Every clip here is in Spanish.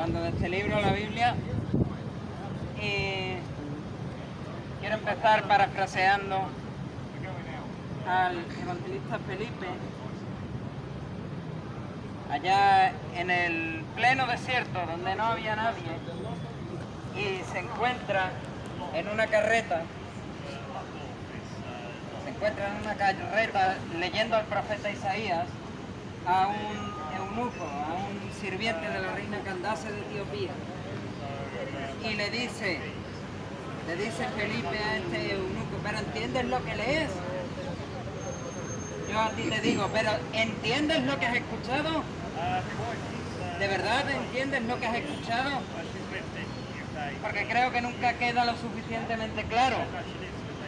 hablando de este libro, la Biblia, y quiero empezar parafraseando al evangelista Felipe, allá en el pleno desierto donde no había nadie, y se encuentra en una carreta, leyendo al profeta Isaías, a un eunuco, a un sirviente de la reina Candace de Etiopía, y le dice Felipe a este eunuco: ¿pero entiendes lo que lees? Yo a ti te digo, ¿pero entiendes lo que has escuchado? ¿De verdad entiendes lo que has escuchado? Porque creo que nunca queda lo suficientemente claro.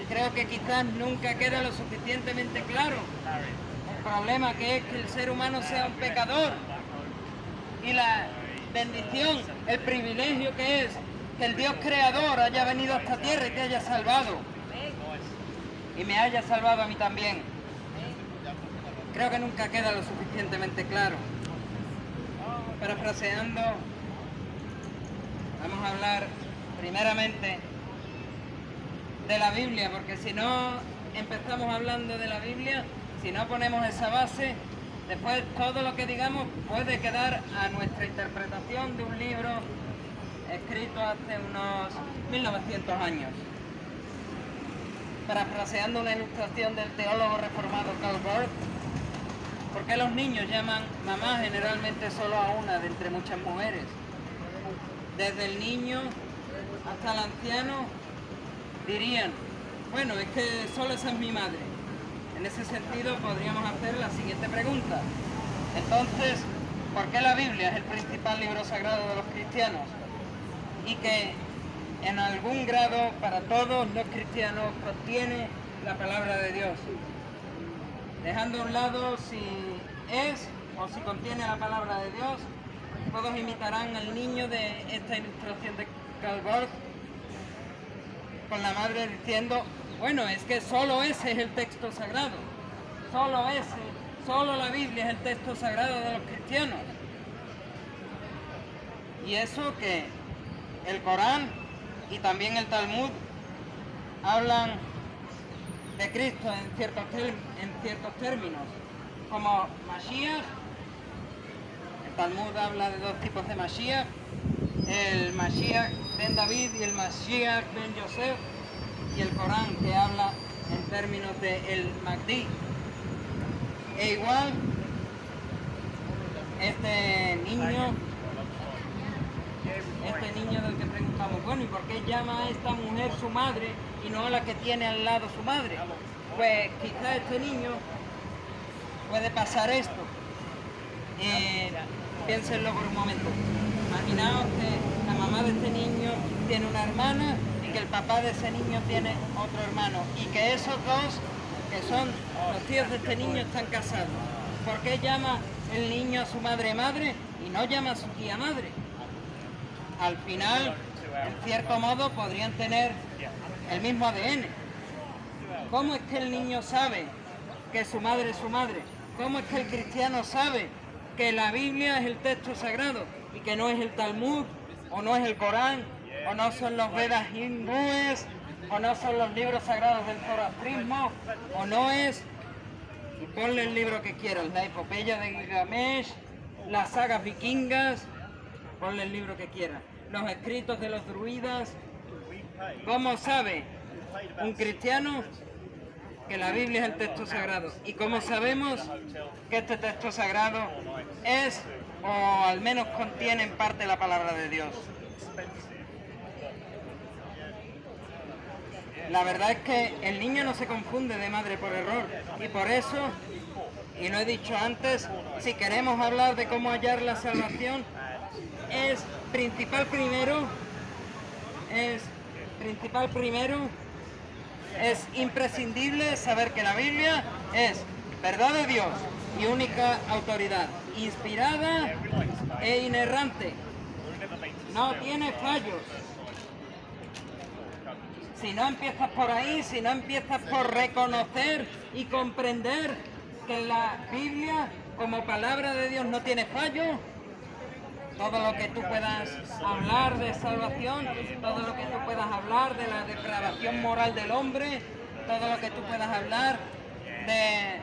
Creo que quizás nunca queda lo suficientemente claro. El problema que es que el ser humano sea un pecador. Y la bendición, el privilegio que es que el Dios creador haya venido a esta tierra y te haya salvado. Y me haya salvado a mí también. Creo que nunca queda lo suficientemente claro. Parafraseando, vamos a hablar primeramente de la Biblia, porque si no empezamos hablando de la Biblia, si no ponemos esa base, después todo lo que digamos puede quedar a nuestra interpretación de un libro escrito hace unos 1900 años. Parafraseando una ilustración del teólogo reformado Karl Barth: ¿por qué los niños llaman mamá generalmente solo a una de entre muchas mujeres? Desde el niño hasta el anciano dirían: bueno, es que solo esa es mi madre. En ese sentido podríamos hacer la siguiente pregunta: entonces, ¿por qué la Biblia es el principal libro sagrado de los cristianos? Y que en algún grado para todos los cristianos contiene la palabra de Dios. Dejando a un lado si es o si contiene la palabra de Dios, todos imitarán al niño de esta ilustración de Karl Barth, con la madre diciendo: bueno, es que solo ese es el texto sagrado, solo la Biblia es el texto sagrado de los cristianos. Y eso que el Corán y también el Talmud hablan de Cristo en ciertos términos, como Mashiach. El Talmud habla de dos tipos de Mashiach: el Mashiach ben David y el Mashiach ben Yosef, y el Corán que habla en términos de el Mahdi. E igual, este niño del que preguntamos: bueno, ¿y por qué llama a esta mujer su madre y no a la que tiene al lado su madre? Pues quizá este niño puede pasar esto. Piénsenlo por un momento. Imaginaos que la mamá de este niño tiene una hermana y que el papá de ese niño tiene otro hermano, y que esos dos, que son los tíos de este niño, están casados. ¿Por qué llama el niño a su madre madre y no llama a su tía madre? Al final, en cierto modo, podrían tener el mismo ADN. ¿Cómo es que el niño sabe que su madre es su madre? ¿Cómo es que el cristiano sabe que la Biblia es el texto sagrado y que no es el Talmud, o no es el Corán, o no son los Vedas hindúes, o no son los libros sagrados del zoroastrismo, o no es, y ponle el libro que quieras, la epopeya de Gilgamesh, las sagas vikingas, ponle el libro que quieras, los escritos de los druidas? ¿Cómo sabe un cristiano que la Biblia es el texto sagrado? ¿Y cómo sabemos que este texto sagrado es, o al menos contiene en parte, la palabra de Dios? La verdad es que el niño no se confunde de madre por error, y por eso, y lo he dicho antes, si queremos hablar de cómo hallar la salvación, es principal primero, es imprescindible saber que la Biblia es verdad de Dios y única autoridad, inspirada e inerrante. No tiene fallos. Si no empiezas por ahí, si no empiezas por reconocer y comprender que la Biblia como palabra de Dios no tiene fallo, todo lo que tú puedas hablar de salvación, todo lo que tú puedas hablar de la depravación moral del hombre, todo lo que tú puedas hablar de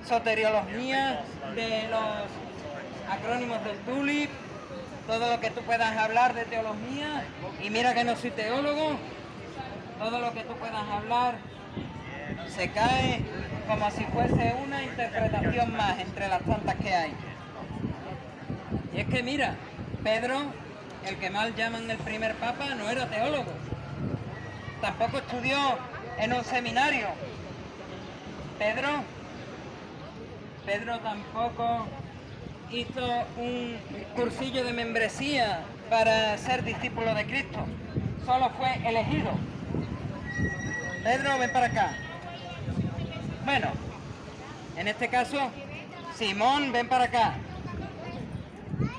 soteriología, de los acrónimos del TULIP, todo lo que tú puedas hablar de teología, y mira que no soy teólogo, todo lo que tú puedas hablar se cae como si fuese una interpretación más entre las tantas que hay. Y es que mira, Pedro, el que mal llaman el primer papa, no era teólogo, tampoco estudió en un seminario. Pedro tampoco hizo un cursillo de membresía para ser discípulo de Cristo, solo fue elegido. Pedro, ven para acá. Bueno, en este caso, Simón, ven para acá.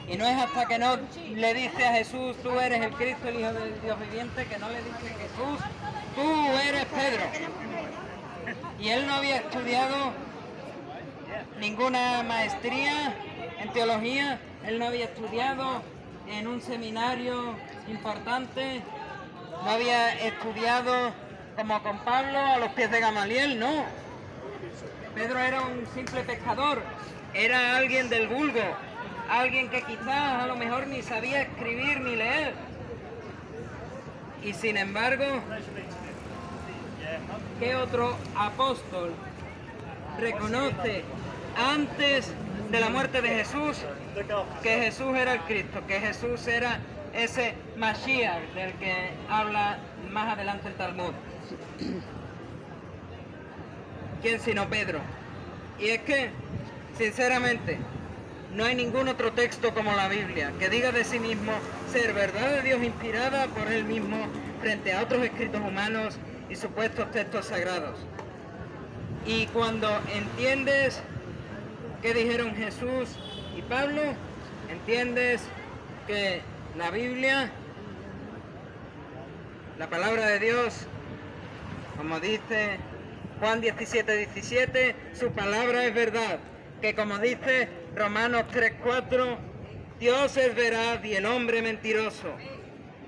Y no es hasta que no le dice a Jesús, tú eres el Cristo, el Hijo del Dios viviente, que no le dice Jesús, tú eres Pedro. Y él no había estudiado ninguna maestría en teología, él no había estudiado en un seminario importante, no había estudiado como con Pablo a los pies de Gamaliel, no. Pedro era un simple pescador, era alguien del vulgo, alguien que quizás a lo mejor ni sabía escribir ni leer. Y sin embargo, ¿qué otro apóstol reconoce antes de la muerte de Jesús que Jesús era el Cristo, que Jesús era ese Mashiach del que habla más adelante el Talmud? ¿Quién sino Pedro? Y es que, sinceramente, no hay ningún otro texto como la Biblia que diga de sí mismo ser verdad de Dios inspirada por él mismo frente a otros escritos humanos y supuestos textos sagrados. Y cuando entiendes qué dijeron Jesús y Pablo, entiendes que la Biblia, la palabra de Dios, como dice Juan 17:17, su palabra es verdad, que como dice Romanos 3:4, Dios es veraz y el hombre mentiroso.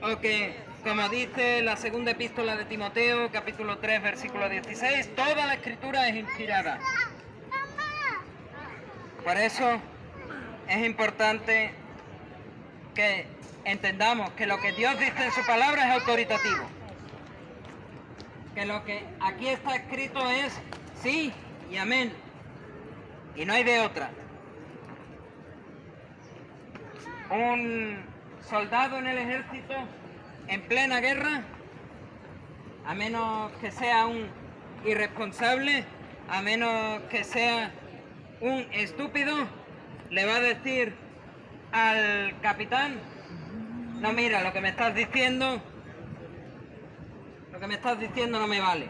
O que, como dice la segunda epístola de Timoteo, capítulo 3, versículo 16, toda la escritura es inspirada. Por eso es importante que entendamos que lo que Dios dice en su palabra es autoritativo. Que lo que aquí está escrito es sí y amén. Y no hay de otra. Un soldado en el ejército en plena guerra, a menos que sea un irresponsable, a menos que sea un estúpido, le va a decir al capitán: no, mira, lo que me estás diciendo no me vale.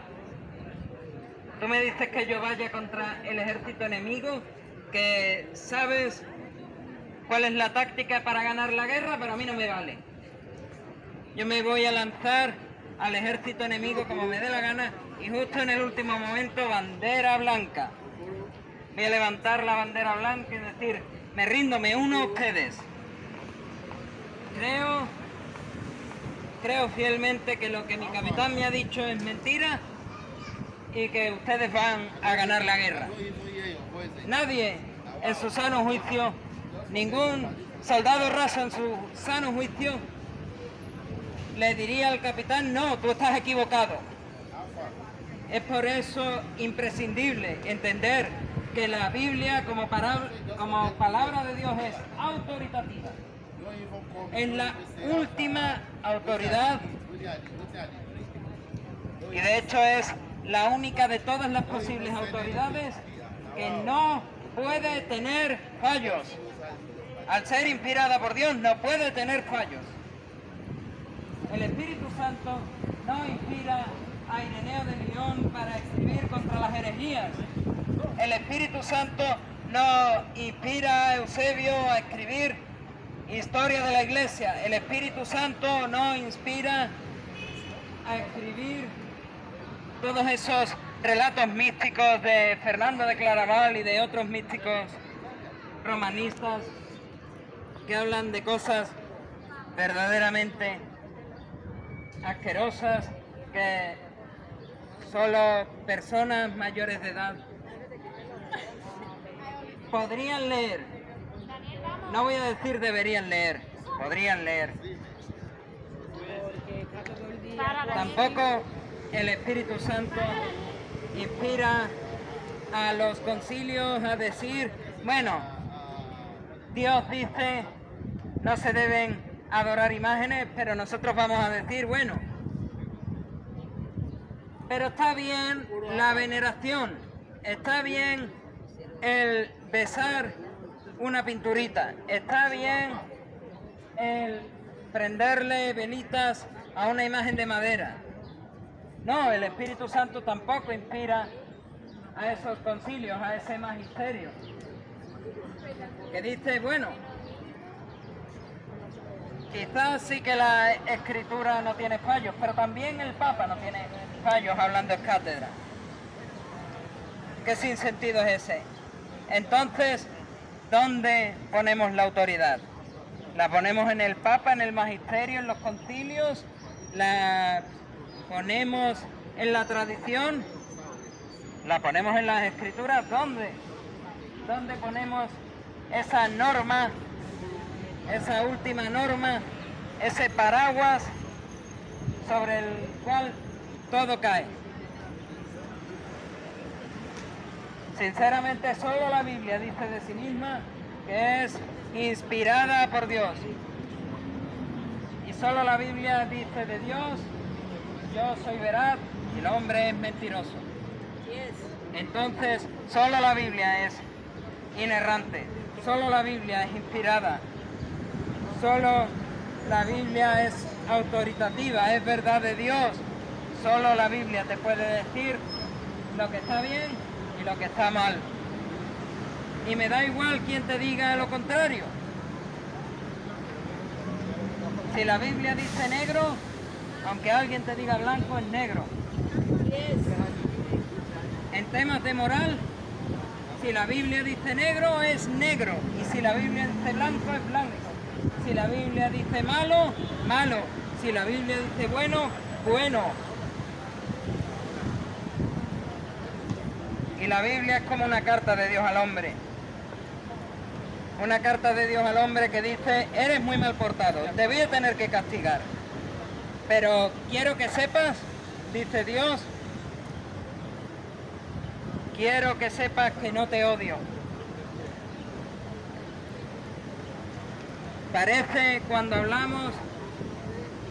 Tú me dices que yo vaya contra el ejército enemigo, que sabes cuál es la táctica para ganar la guerra, pero a mí no me vale. Yo me voy a lanzar al ejército enemigo como me dé la gana y justo en el último momento, bandera blanca. Voy a levantar la bandera blanca y decir: me rindo, me uno a ustedes. Creo fielmente que lo que mi capitán me ha dicho es mentira y que ustedes van a ganar la guerra. Nadie en su sano juicio, ningún soldado raso en su sano juicio, le diría al capitán: no, tú estás equivocado. Es por eso imprescindible entender que la Biblia como palabra de Dios es autoritativa. Es la última autoridad y de hecho es la única de todas las posibles autoridades que no puede tener fallos. Al ser inspirada por Dios no puede tener fallos. El Espíritu Santo no inspira a Ireneo de Lyon para escribir contra las herejías. El Espíritu Santo no inspira a Eusebio a escribir historia de la Iglesia. El Espíritu Santo no inspira a escribir todos esos relatos místicos de Fernando de Claraval y de otros místicos romanistas. que hablan de cosas verdaderamente asquerosas que solo personas mayores de edad podrían leer. No voy a decir deberían leer, podrían leer. Tampoco el Espíritu Santo inspira a los concilios a decir, bueno, Dios dice no se deben adorar imágenes, pero nosotros vamos a decir, bueno, pero está bien la veneración, está bien el besar una pinturita, está bien el prenderle velitas a una imagen de madera. No, el Espíritu Santo tampoco inspira a esos concilios, a ese magisterio, que dice, bueno, quizás sí que la Escritura no tiene fallos, pero también el Papa no tiene fallos hablando en cátedra. ¿Qué sinsentido es ese? Entonces, ¿dónde ponemos la autoridad? ¿La ponemos en el Papa, en el magisterio, en los concilios? ¿La ponemos en la tradición? ¿La ponemos en las Escrituras? ¿Dónde? ¿Dónde ponemos esa norma, esa última norma, ese paraguas sobre el cual todo cae? Sinceramente, solo la Biblia dice de sí misma que es inspirada por Dios. Y solo la Biblia dice de Dios, yo soy veraz y el hombre es mentiroso. Entonces, solo la Biblia es inerrante, solo la Biblia es inspirada, solo la Biblia es autoritativa, es verdad de Dios. Solo la Biblia te puede decir lo que está bien y lo que está mal. Y me da igual quien te diga lo contrario. Si la Biblia dice negro, aunque alguien te diga blanco, es negro. En temas de moral, si la Biblia dice negro, es negro. Y si la Biblia dice blanco, es blanco. Si la Biblia dice malo, malo. Si la Biblia dice bueno, bueno. Y la Biblia es como una carta de Dios al hombre. Una carta de Dios al hombre que dice, eres muy mal portado, te voy a tener que castigar. Pero quiero que sepas, dice Dios, quiero que sepas que no te odio. Parece cuando hablamos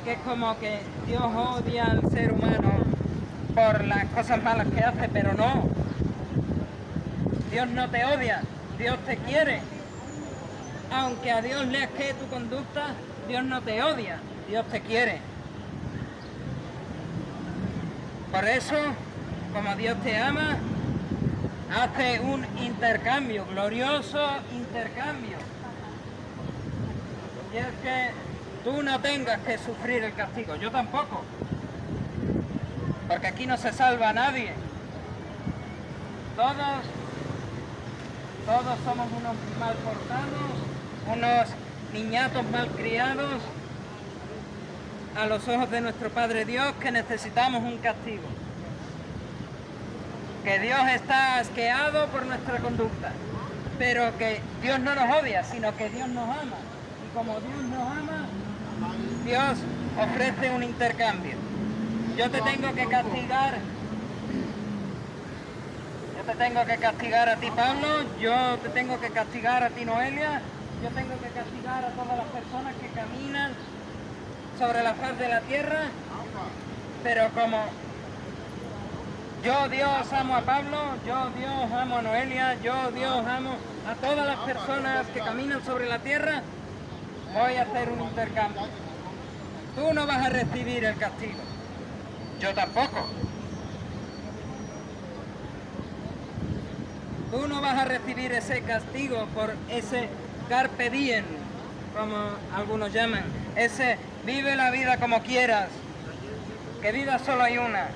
que es como que Dios odia al ser humano por las cosas malas que hace, pero no. Dios no te odia, Dios te quiere. Aunque a Dios le asquee tu conducta, Dios no te odia, Dios te quiere. Por eso, como Dios te ama, hace un intercambio, glorioso intercambio. Y es que tú no tengas que sufrir el castigo, yo tampoco. Porque aquí no se salva a nadie. Todos somos unos mal portados, unos niñatos mal criados a los ojos de nuestro Padre Dios, que necesitamos un castigo. Que Dios está asqueado por nuestra conducta, pero que Dios no nos odia, sino que Dios nos ama. Y como Dios nos ama, Dios ofrece un intercambio. Yo te tengo que castigar. Yo te tengo que castigar a ti, Pablo. Yo te tengo que castigar a ti, Noelia. Yo tengo que castigar a todas las personas que caminan sobre la faz de la tierra. Pero como yo, Dios, amo a Pablo, yo, Dios, amo a Noelia, yo, Dios, amo a todas las personas que caminan sobre la tierra, voy a hacer un intercambio. Tú no vas a recibir el castigo. Yo tampoco. Tú no vas a recibir ese castigo por ese carpe diem, como algunos llaman. Ese vive la vida como quieras, que vida solo hay una.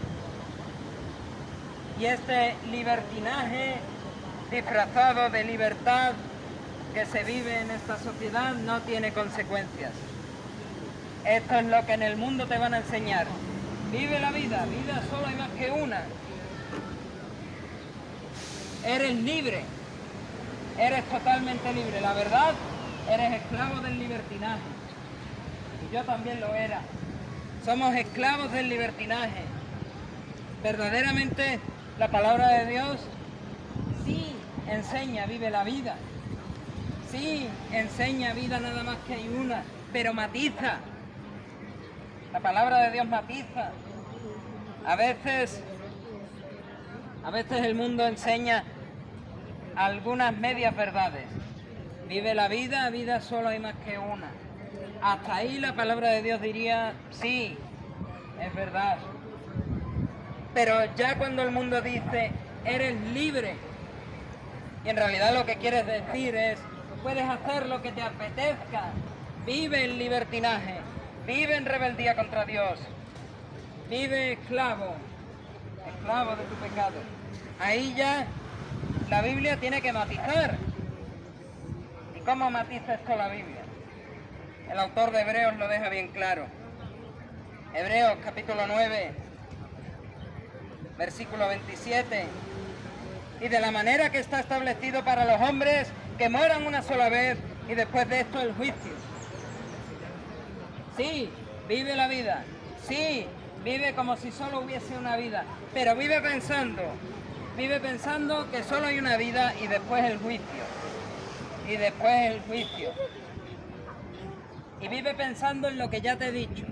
Y este libertinaje disfrazado de libertad que se vive en esta sociedad no tiene consecuencias. Esto es lo que en el mundo te van a enseñar. Vive la vida, vida solo hay más que una. Eres libre, eres totalmente libre. La verdad, eres esclavo del libertinaje. Y yo también lo era. Somos esclavos del libertinaje. Verdaderamente, la palabra de Dios sí enseña, vive la vida. Sí enseña vida, nada más que hay una, pero matiza. La palabra de Dios matiza. A veces el mundo enseña algunas medias verdades. Vive la vida, vida solo hay más que una. Hasta ahí la palabra de Dios diría, sí, es verdad. Pero ya cuando el mundo dice, eres libre, y en realidad lo que quieres decir es, puedes hacer lo que te apetezca, vive en libertinaje, vive en rebeldía contra Dios, vive esclavo de tu pecado. Ahí ya la Biblia tiene que matizar. ¿Y cómo matiza esto la Biblia? El autor de Hebreos lo deja bien claro. Hebreos capítulo 9, versículo 27. Y de la manera que está establecido para los hombres que mueran una sola vez y después de esto el juicio. Sí, vive la vida. Sí, vive como si solo hubiese una vida. Pero vive pensando que solo hay una vida y después el juicio. Y después el juicio. Y vive pensando en lo que ya te he dicho.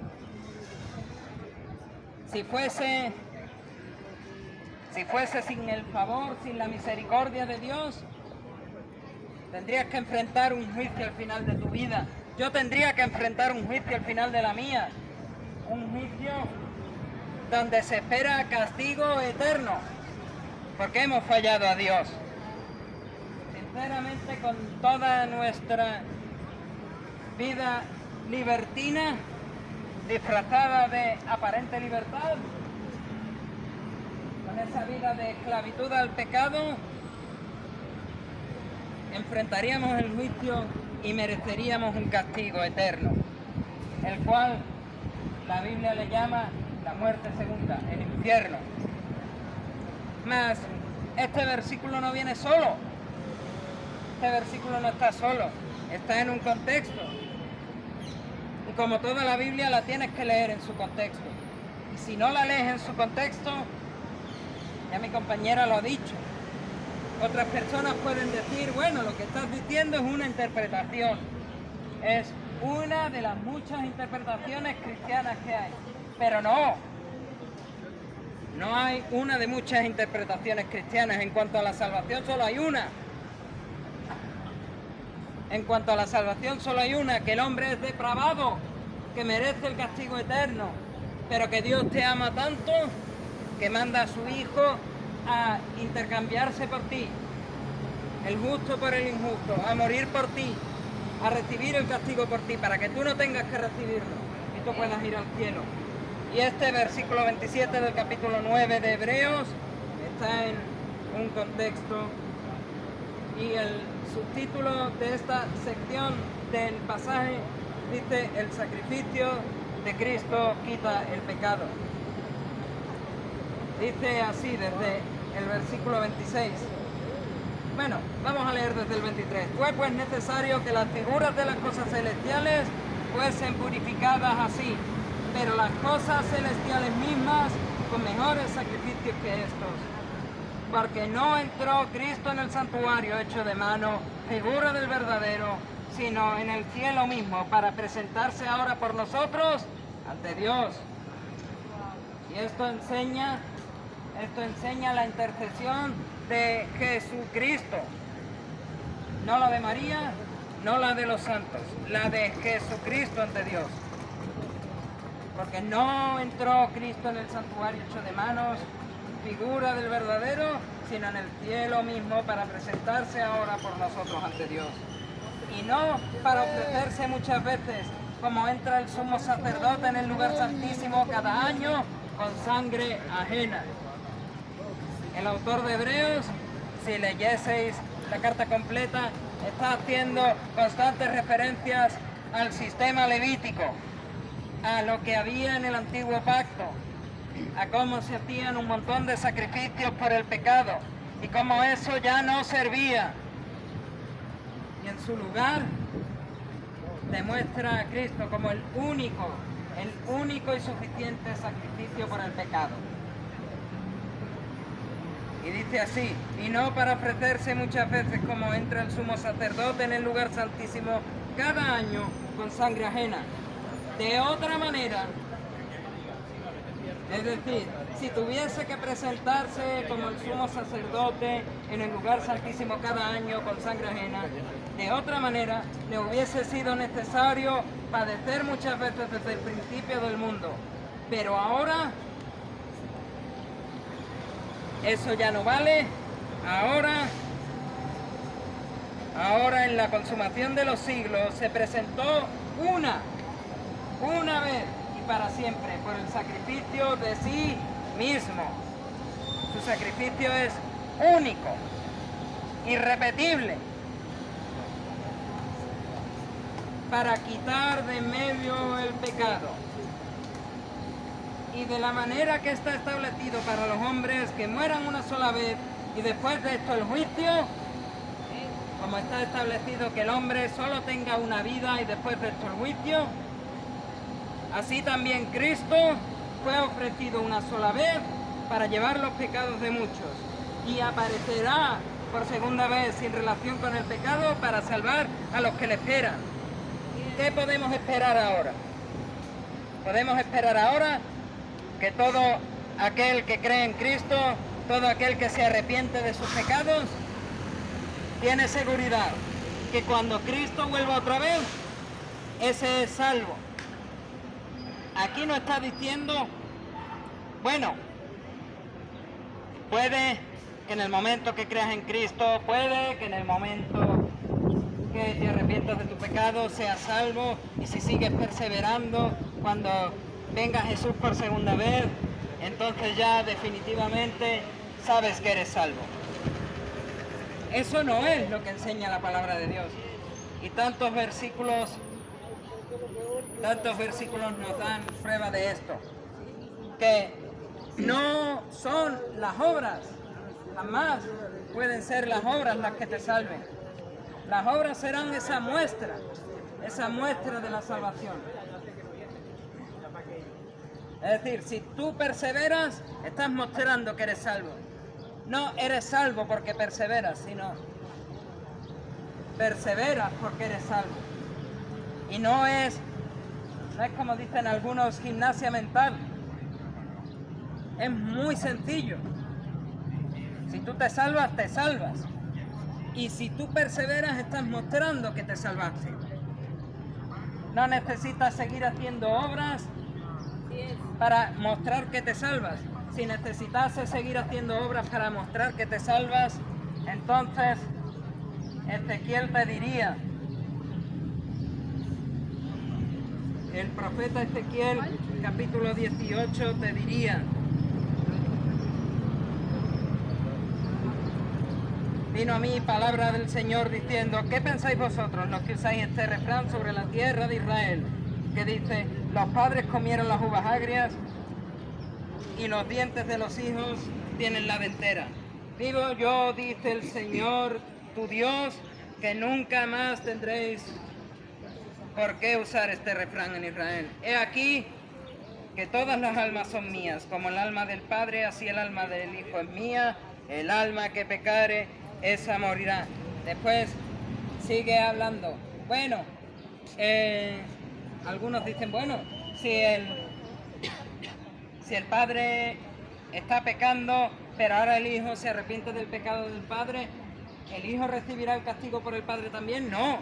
Si fuese sin el favor, sin la misericordia de Dios, tendrías que enfrentar un juicio al final de tu vida. Yo tendría que enfrentar un juicio al final de la mía. Un juicio donde se espera castigo eterno, porque hemos fallado a Dios. Sinceramente, con toda nuestra vida libertina, disfrazada de aparente libertad, con esa vida de esclavitud al pecado, enfrentaríamos el juicio y mereceríamos un castigo eterno, el cual la Biblia le llama la muerte segunda, el infierno. Mas este versículo no viene solo, este versículo no está solo, está en un contexto. Y como toda la Biblia la tienes que leer en su contexto. Y si no la lees en su contexto, ya mi compañera lo ha dicho, otras personas pueden decir, bueno, lo que estás diciendo es una interpretación. Es una de las muchas interpretaciones cristianas que hay. Pero no hay una de muchas interpretaciones cristianas. En cuanto a la salvación solo hay una. En cuanto a la salvación solo hay una, que el hombre es depravado, que merece el castigo eterno, pero que Dios te ama tanto que manda a su Hijo a intercambiarse por ti, el justo por el injusto, a morir por ti, a recibir el castigo por ti, para que tú no tengas que recibirlo y tú puedas ir al cielo. Y este versículo 27 del capítulo 9 de Hebreos está en un contexto, y el subtítulo de esta sección del pasaje dice: el sacrificio de Cristo quita el pecado. Dice así desde el versículo 26. Bueno, vamos a leer desde el 23. Fue pues necesario que las figuras de las cosas celestiales fuesen purificadas así, pero las cosas celestiales mismas con mejores sacrificios que estos. Porque no entró Cristo en el santuario hecho de mano, figura del verdadero, sino en el cielo mismo, para presentarse ahora por nosotros ante Dios. Y esto enseña la intercesión de Jesucristo. No la de María, no la de los santos, la de Jesucristo ante Dios. Porque no entró Cristo en el santuario hecho de manos, figura del verdadero, sino en el cielo mismo, para presentarse ahora por nosotros ante Dios. Y no para ofrecerse muchas veces, como entra el sumo sacerdote en el lugar santísimo cada año, con sangre ajena. El autor de Hebreos, si leyeseis la carta completa, está haciendo constantes referencias al sistema levítico, a lo que había en el antiguo pacto, a cómo se hacían un montón de sacrificios por el pecado y cómo eso ya no servía. Y en su lugar demuestra a Cristo como el único y suficiente sacrificio por el pecado. Y dice así: y no para ofrecerse muchas veces como entra el sumo sacerdote en el lugar santísimo cada año con sangre ajena. De otra manera, es decir, si tuviese que presentarse como el sumo sacerdote en el lugar santísimo cada año con sangre ajena, de otra manera le hubiese sido necesario padecer muchas veces desde el principio del mundo. Pero ahora eso ya no vale. Ahora en la consumación de los siglos se presentó una vez y para siempre por el sacrificio de sí mismo. Su sacrificio es único, irrepetible, para quitar de en medio el pecado. Y de la manera que está establecido para los hombres que mueran una sola vez y después de esto el juicio, como está establecido que el hombre solo tenga una vida y después de esto el juicio, así también Cristo fue ofrecido una sola vez para llevar los pecados de muchos y aparecerá por segunda vez sin relación con el pecado para salvar a los que le esperan. ¿Qué podemos esperar ahora? Podemos esperar ahora que todo aquel que cree en Cristo, todo aquel que se arrepiente de sus pecados, tiene seguridad que cuando Cristo vuelva otra vez, ese es salvo. Aquí no está diciendo, bueno, puede que en el momento que creas en Cristo, puede que en el momento que te arrepientas de tu pecado seas salvo, y si sigues perseverando, cuando venga Jesús por segunda vez, entonces ya definitivamente sabes que eres salvo. Eso no es lo que enseña la palabra de Dios. Y tantos versículos nos dan prueba de esto. Que no son las obras, jamás pueden ser las obras las que te salven. Las obras serán esa muestra de la salvación. Es decir, si tú perseveras, estás mostrando que eres salvo. No eres salvo porque perseveras, sino perseveras porque eres salvo. Y no es como dicen algunos, gimnasia mental. Es muy sencillo. Si tú te salvas, te salvas. Y si tú perseveras, estás mostrando que te salvaste. No necesitas seguir haciendo obras para mostrar que te salvas. Si necesitase seguir haciendo obras para mostrar que te salvas, entonces Ezequiel te diría, el profeta Ezequiel, capítulo 18, te diría: vino a mí palabra del Señor diciendo, ¿qué pensáis vosotros los que usáis este refrán sobre la tierra de Israel? Que dice, los padres comieron las uvas agrias y los dientes de los hijos tienen la dentera. Vivo yo, dice el Señor, tu Dios, que nunca más tendréis por qué usar este refrán en Israel. He aquí que todas las almas son mías, como el alma del Padre, así el alma del Hijo es mía, el alma que pecare, esa morirá. Después sigue hablando. Bueno, algunos dicen, bueno, si el Padre está pecando, pero ahora el Hijo se arrepiente del pecado del Padre, ¿el Hijo recibirá el castigo por el Padre también? No.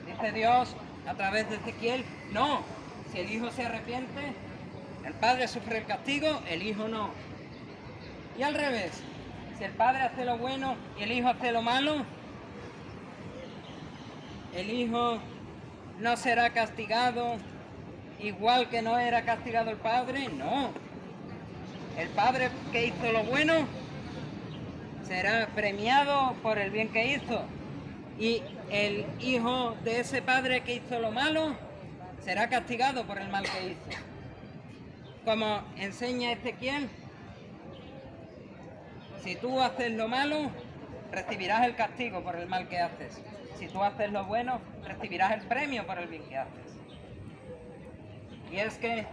Dice Dios a través de Ezequiel, no. Si el Hijo se arrepiente, el Padre sufre el castigo, el Hijo no. Y al revés, si el Padre hace lo bueno y el Hijo hace lo malo, el Hijo no será castigado igual que no era castigado el Padre, no. El Padre que hizo lo bueno será premiado por el bien que hizo. Y el hijo de ese padre que hizo lo malo será castigado por el mal que hizo. Como enseña Ezequiel, si tú haces lo malo, recibirás el castigo por el mal que haces. Si tú haces lo bueno, recibirás el premio por el bien que haces. Y es que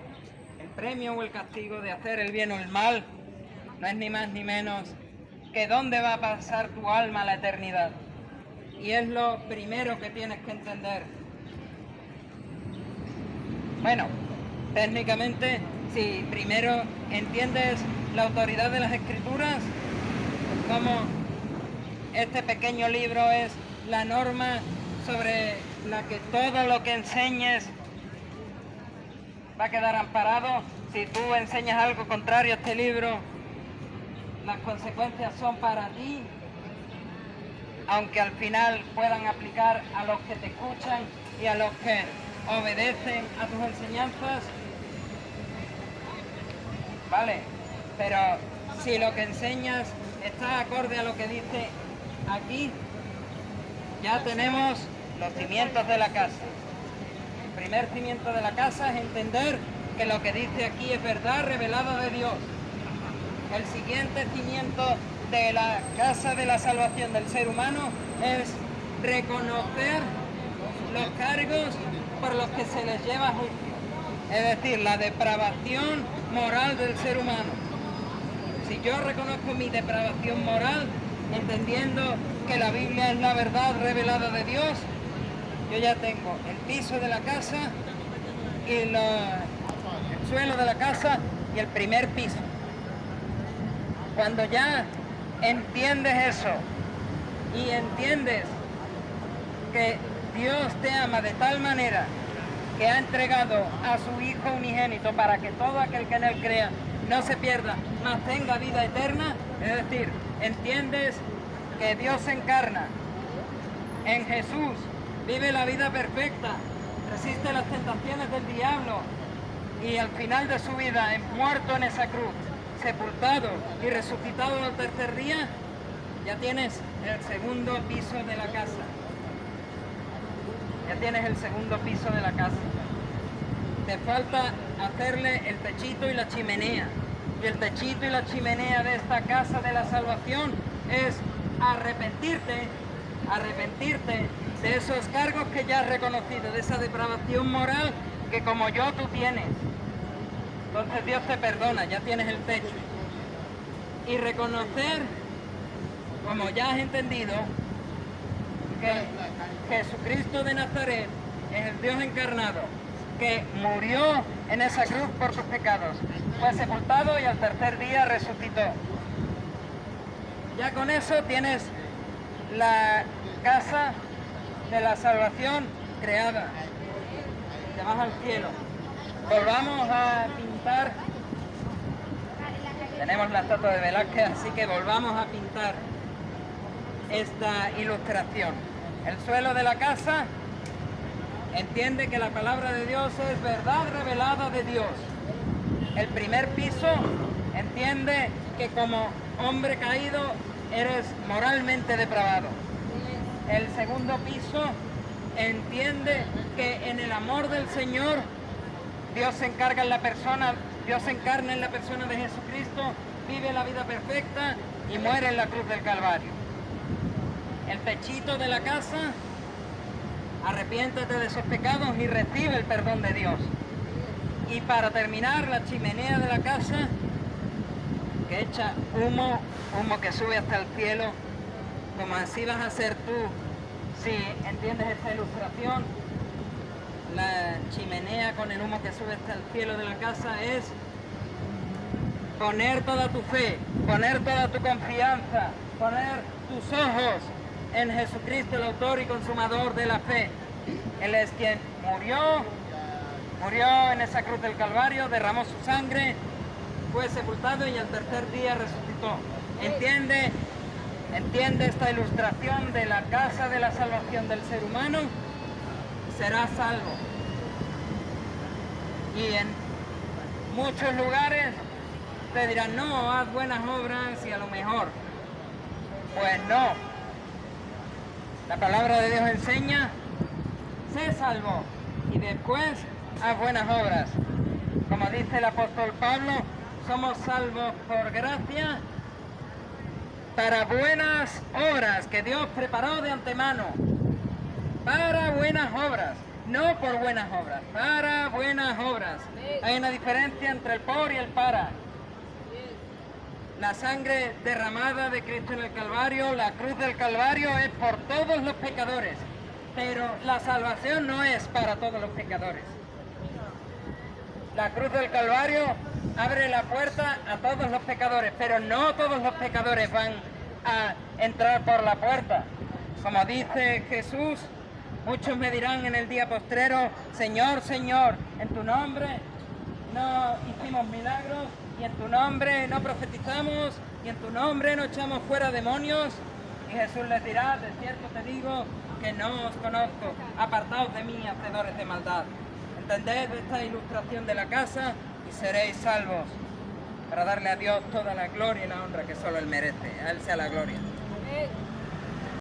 el premio o el castigo de hacer el bien o el mal no es ni más ni menos que dónde va a pasar tu alma a la eternidad. Y es lo primero que tienes que entender. Bueno, técnicamente, si primero entiendes la autoridad de las Escrituras, como este pequeño libro es la norma sobre la que todo lo que enseñes va a quedar amparado. Si tú enseñas algo contrario a este libro, las consecuencias son para ti, aunque al final puedan aplicar a los que te escuchan y a los que obedecen a tus enseñanzas. Vale, pero si lo que enseñas está acorde a lo que dice aquí, ya tenemos los cimientos de la casa. El primer cimiento de la casa es entender que lo que dice aquí es verdad revelada de Dios. El siguiente cimiento de la casa de la salvación del ser humano es reconocer los cargos por los que se les lleva a juicio, es decir, la depravación moral del ser humano. Si yo reconozco mi depravación moral, entendiendo que la Biblia es la verdad revelada de Dios, yo ya tengo el piso de la casa y el suelo de la casa y el primer piso. Cuando ya entiendes eso y entiendes que Dios te ama de tal manera que ha entregado a su Hijo unigénito para que todo aquel que en él crea no se pierda, mas tenga vida eterna, es decir, entiendes que Dios se encarna en Jesús, vive la vida perfecta, resiste las tentaciones del diablo y al final de su vida, muerto en esa cruz, sepultado y resucitado al tercer día, ya tienes el segundo piso de la casa. Ya tienes el segundo piso de la casa. Te falta hacerle el techito y la chimenea. Y el techito y la chimenea de esta casa de la salvación es arrepentirte de esos cargos que ya has reconocido, de esa depravación moral que como yo tú tienes. Entonces Dios te perdona, ya tienes el techo. Y reconocer, como ya has entendido, que Jesucristo de Nazaret es el Dios encarnado, que murió en esa cruz por tus pecados, fue sepultado y al tercer día resucitó. Ya con eso tienes la casa de la salvación creada. Te vas al cielo. Volvamos a pintar. Tenemos la estatua de Velázquez, así que volvamos a pintar esta ilustración. El suelo de la casa entiende que la palabra de Dios es verdad revelada de Dios. El primer piso entiende que como hombre caído eres moralmente depravado. El segundo piso entiende que en el amor del Señor Dios se encarga en la persona, Dios se encarna en la persona de Jesucristo, vive la vida perfecta y muere en la cruz del Calvario. El techito de la casa, arrepiéntete de esos pecados y recibe el perdón de Dios. Y para terminar, la chimenea de la casa, que echa humo que sube hasta el cielo, como así vas a ser tú, si entiendes esta ilustración. La chimenea con el humo que sube hasta el cielo de la casa es poner toda tu fe, poner toda tu confianza, poner tus ojos en Jesucristo, el autor y consumador de la fe. Él es quien murió en esa cruz del Calvario, derramó su sangre, fue sepultado y al tercer día resucitó. Entiende esta ilustración de la casa de la salvación del ser humano, será salvo. Y en muchos lugares te dirán, no, haz buenas obras y a lo mejor. Pues no. La palabra de Dios enseña, sé salvo y después haz buenas obras. Como dice el apóstol Pablo, somos salvos por gracia para buenas obras que Dios preparó de antemano. Para buenas obras, no por buenas obras, para buenas obras. Hay una diferencia entre el por y el para. La sangre derramada de Cristo en el Calvario, la cruz del Calvario es por todos los pecadores, pero la salvación no es para todos los pecadores. La cruz del Calvario abre la puerta a todos los pecadores, pero no todos los pecadores van a entrar por la puerta. Como dice Jesús, muchos me dirán en el día postrero, Señor, Señor, en tu nombre no hicimos milagros, y en tu nombre no profetizamos, y en tu nombre no echamos fuera demonios. Y Jesús les dirá, de cierto te digo, que no os conozco, apartaos de mí, hacedores de maldad. Entended esta ilustración de la casa y seréis salvos, para darle a Dios toda la gloria y la honra que solo Él merece. A Él sea la gloria.